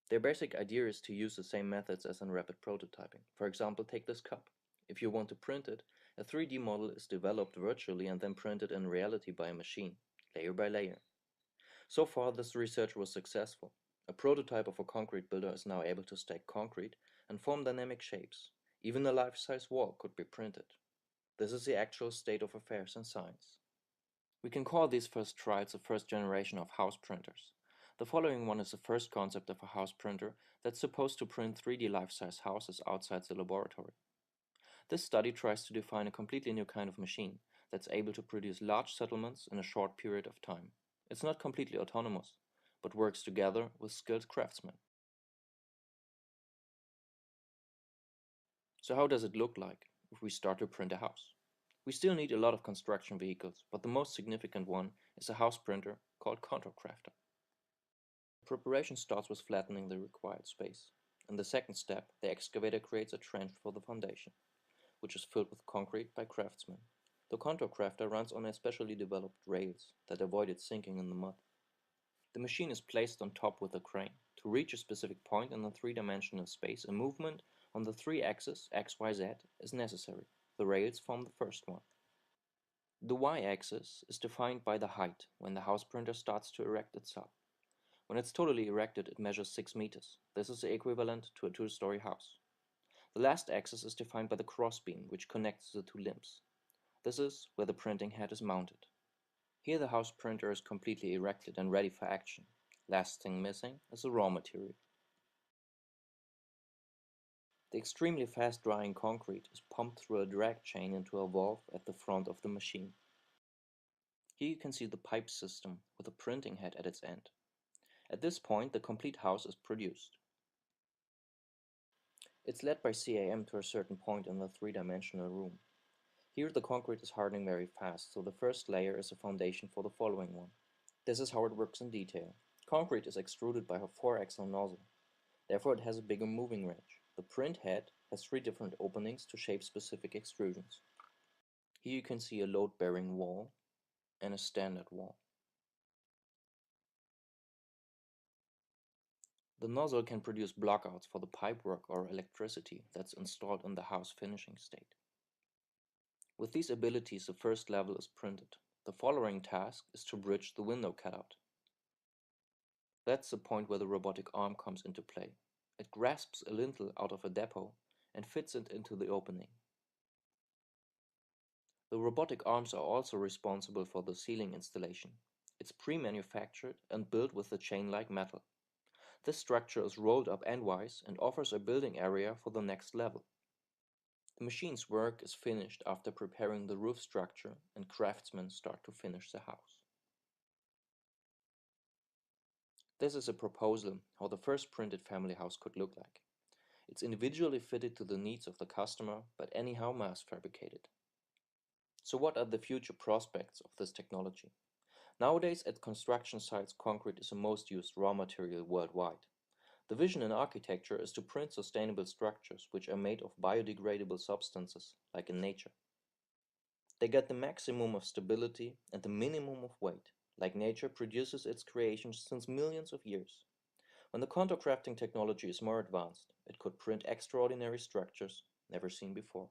Their basic idea is to use the same methods as in rapid prototyping. For example, take this cup. If you want to print it, a 3D model is developed virtually and then printed in reality by a machine, layer by layer. So far, this research was successful. A prototype of a concrete builder is now able to stack concrete and form dynamic shapes. Even a life-size wall could be printed. This is the actual state of affairs in science. We can call these first trials the first generation of house printers. The following one is the first concept of a house printer that's supposed to print 3D life-size houses outside the laboratory. This study tries to define a completely new kind of machine that's able to produce large settlements in a short period of time. It's not completely autonomous, but works together with skilled craftsmen. So how does it look like if we start to print a house? We still need a lot of construction vehicles, but the most significant one is a house printer called contractor. Preparation starts with flattening the required space. In the second step, the excavator creates a trench for the foundation, which is filled with concrete by craftsmen. The contractor runs on especially developed rails that avoid it sinking in the mud. The machine is placed on top with a crane. To reach a specific point in the three-dimensional space, a movement on the three axes, x, y, z, is necessary. The rails form the first one. The y-axis is defined by the height when the house printer starts to erect itself. When it's totally erected, it measures 6 meters. This is the equivalent to a 2-story house. The last axis is defined by the crossbeam, which connects the two limbs. This is where the printing head is mounted. Here the house printer is completely erected and ready for action. Last thing missing is the raw material. The extremely fast drying concrete is pumped through a drag chain into a valve at the front of the machine. Here you can see the pipe system with a printing head at its end. At this point, the complete house is produced. It's led by CAM to a certain point in the three-dimensional room. Here the concrete is hardening very fast, so the first layer is a foundation for the following one. This is how it works in detail. Concrete is extruded by a 4-axle nozzle. Therefore it has a bigger moving range. The print head has 3 different openings to shape specific extrusions. Here you can see a load-bearing wall and a standard wall. The nozzle can produce blockouts for the pipework or electricity that's installed in the house finishing state. With these abilities, the first level is printed. The following task is to bridge the window cutout. That's the point where the robotic arm comes into play. It grasps a lintel out of a depot and fits it into the opening. The robotic arms are also responsible for the ceiling installation. It's pre-manufactured and built with the chain-like metal. This structure is rolled up endwise and offers a building area for the next level. The machine's work is finished after preparing the roof structure and craftsmen start to finish the house. This is a proposal how the first printed family house could look like. It's individually fitted to the needs of the customer, but anyhow mass fabricated. So what are the future prospects of this technology? Nowadays at construction sites, concrete is the most used raw material worldwide. The vision in architecture is to print sustainable structures which are made of biodegradable substances, like in nature. They get the maximum of stability and the minimum of weight, like nature produces its creations since millions of years. When the contour crafting technology is more advanced, it could print extraordinary structures never seen before.